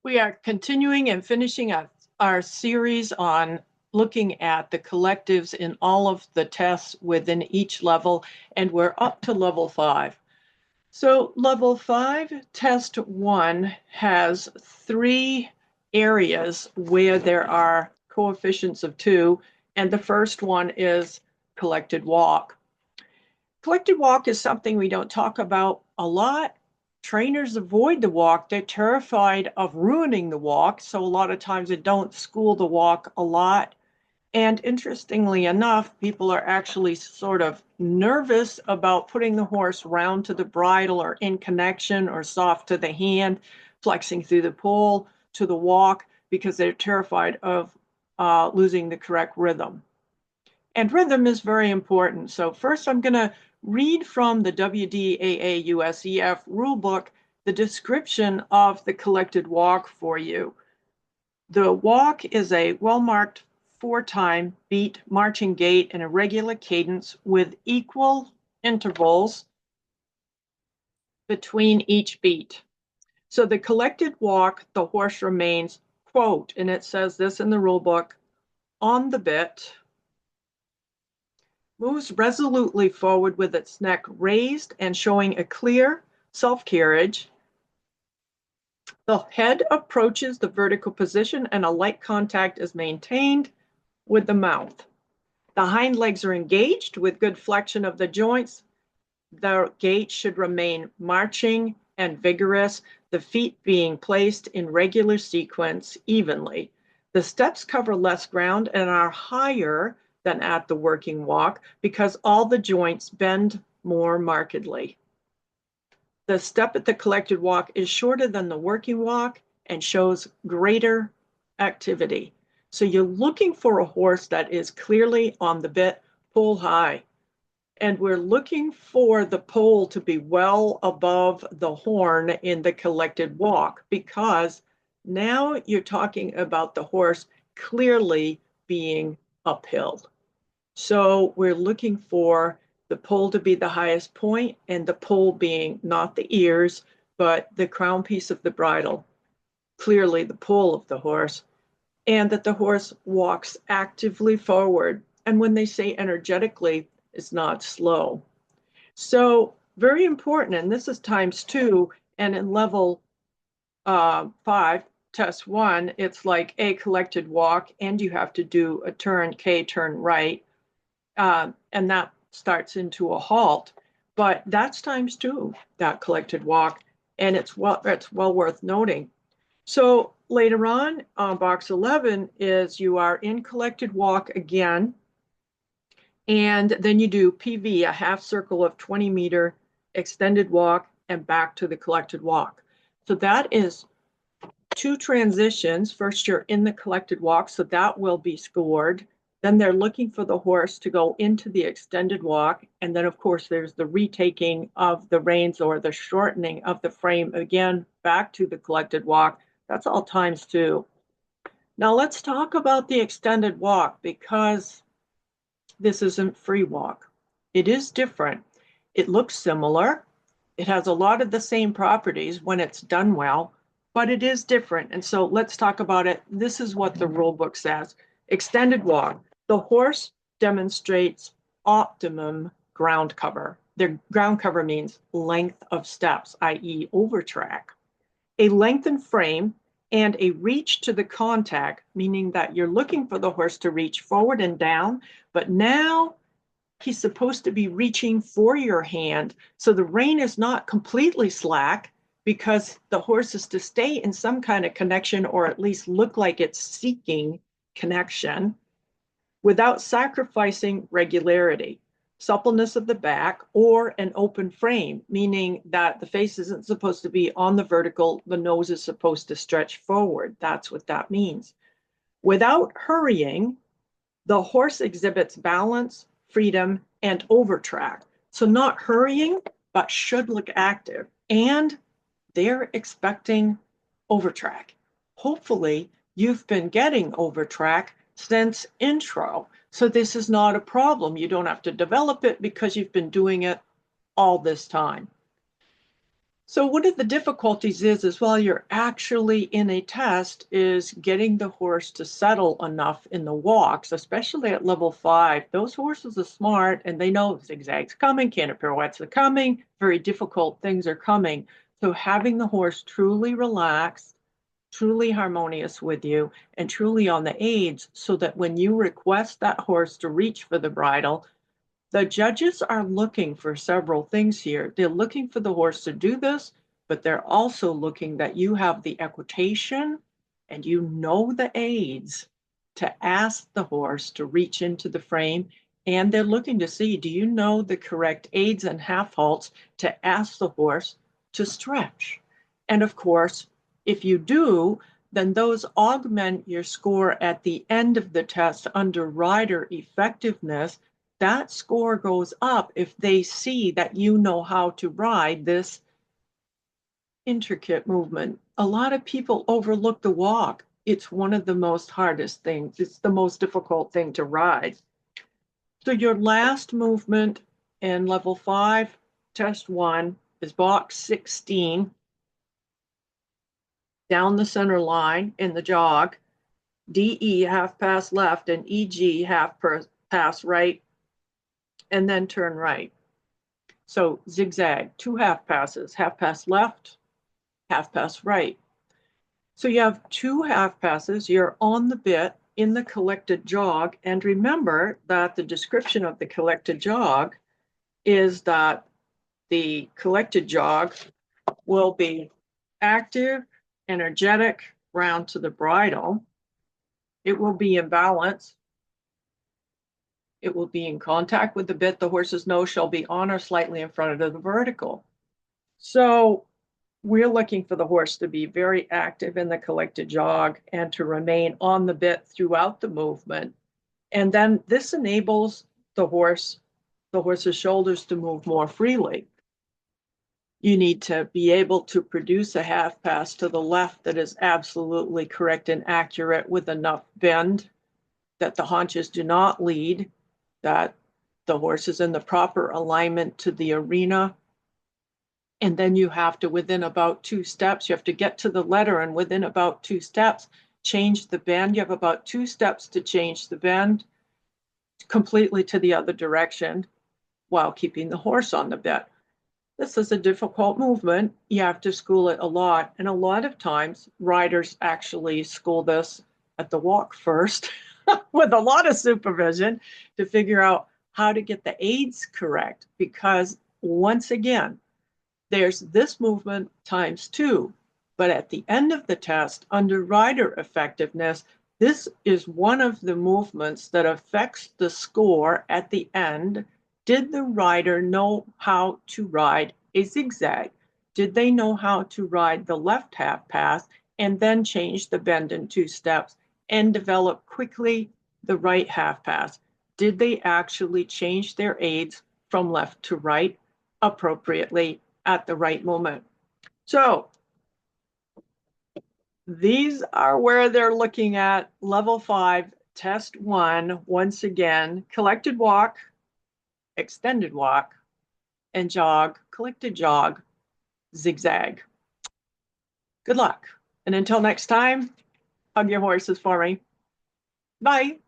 We are continuing and finishing our series on looking at the collectives in all of the tests within each level, and we're up to level 5. So level 5, test 1, has 3 areas where there are coefficients of 2, and the first one is collected walk. Collected walk is something we don't talk about a lot. Trainers avoid the walk. They're terrified of ruining the walk. So a lot of times they don't school the walk a lot. And interestingly enough, people are actually sort of nervous about putting the horse round to the bridle or in connection or soft to the hand, flexing through the pole to the walk, because they're terrified of losing the correct rhythm. And rhythm is very important. So first I'm going to read from the WDAA USEF rulebook the description of the collected walk for you. The walk is a well-marked 4-time beat marching gait in a regular cadence with equal intervals between each beat. So the collected walk, the horse remains, quote, and it says this in the rulebook, on the bit, moves resolutely forward with its neck raised and showing a clear self-carriage. The head approaches the vertical position and a light contact is maintained with the mouth. The hind legs are engaged with good flexion of the joints. The gait should remain marching and vigorous, the feet being placed in regular sequence evenly. The steps cover less ground and are higher than at the working walk because all the joints bend more markedly. The step at the collected walk is shorter than the working walk and shows greater activity. So you're looking for a horse that is clearly on the bit, pole high. And we're looking for the pole to be well above the horn in the collected walk, because now you're talking about the horse clearly being uphill. So we're looking for the pole to be the highest point, and the pole being not the ears, but the crown piece of the bridle, clearly the pole of the horse, and that the horse walks actively forward. And when they say energetically, it's not slow. So very important, and this is times 2, and in level 5, test 1, it's like a collected walk, and you have to do a turn, K, turn right, and that starts into a halt. But that's times 2, that collected walk, and it's well worth noting. So later on, box 11 is you are in collected walk again, and then you do PV, a half circle of 20-meter extended walk, and back to the collected walk. So that is 2 transitions. First, you're in the collected walk, so that will be scored. Then they're looking for the horse to go into the extended walk. And then, of course, there's the retaking of the reins or the shortening of the frame again back to the collected walk. That's all times 2. Now let's talk about the extended walk, because this isn't free walk. It is different. It looks similar. It has a lot of the same properties when it's done well, but it is different. And so let's talk about it. This is what the rule book says. Extended walk. The horse demonstrates optimum ground cover. The ground cover means length of steps, i.e. over track. A lengthened frame and a reach to the contact, meaning that you're looking for the horse to reach forward and down, but now he's supposed to be reaching for your hand. So the rein is not completely slack, because the horse is to stay in some kind of connection, or at least look like it's seeking connection, without sacrificing regularity. Suppleness of the back, or an open frame, meaning that the face isn't supposed to be on the vertical, the nose is supposed to stretch forward. That's what that means. Without hurrying, the horse exhibits balance, freedom, and overtrack. So not hurrying, but should look active. And they're expecting overtrack. Hopefully, you've been getting overtrack since intro. So this is not a problem. You don't have to develop it because you've been doing it all this time. So one of the difficulties is while you're actually in a test is getting the horse to settle enough in the walks, especially at level 5. Those horses are smart and they know zigzags coming, canter pirouettes are coming, very difficult things are coming. So having the horse truly relaxed, truly harmonious with you, and truly on the aids so that when you request that horse to reach for the bridle, the judges are looking for several things here. They're looking for the horse to do this, but they're also looking that you have the equitation and you know the aids to ask the horse to reach into the frame. And they're looking to see, do you know the correct aids and half halts to ask the horse to stretch? And of course, if you do, then those augment your score at the end of the test under rider effectiveness. That score goes up if they see that you know how to ride this intricate movement. A lot of people overlook the walk. It's one of the most hardest things. It's the most difficult thing to ride. So your last movement in level 5, test 1, is box 16, down the center line in the jog, DE half pass left and EG half pass right, and then turn right. So zigzag, 2 half passes, half pass left, half pass right. So you have 2 half passes, you're on the bit in the collected jog, and remember that the description of the collected jog is that the collected jog will be active, energetic, round to the bridle. It will be in balance. It will be in contact with the bit. The horse's nose shall be on or slightly in front of the vertical. So we're looking for the horse to be very active in the collected jog and to remain on the bit throughout the movement. And then this enables the horse's shoulders to move more freely. You need to be able to produce a half pass to the left that is absolutely correct and accurate with enough bend that the haunches do not lead, that the horse is in the proper alignment to the arena. And then you have to, within about 2 steps, you have to get to the letter, and within about 2 steps, change the bend. You have about 2 steps to change the bend completely to the other direction while keeping the horse on the bit. This is a difficult movement. You have to school it a lot. And a lot of times, riders actually school this at the walk first with a lot of supervision to figure out how to get the aids correct. Because once again, there's this movement times 2. But at the end of the test, under rider effectiveness, this is one of the movements that affects the score at the end. Did the rider know how to ride a zigzag? Did they know how to ride the left half pass and then change the bend in 2 steps and develop quickly the right half pass? Did they actually change their aids from left to right appropriately at the right moment? So these are where they're looking at level 5, test 1, once again, collected walk, extended walk, and jog, collected jog, zigzag. Good luck. And until next time, hug your horses for me. Bye.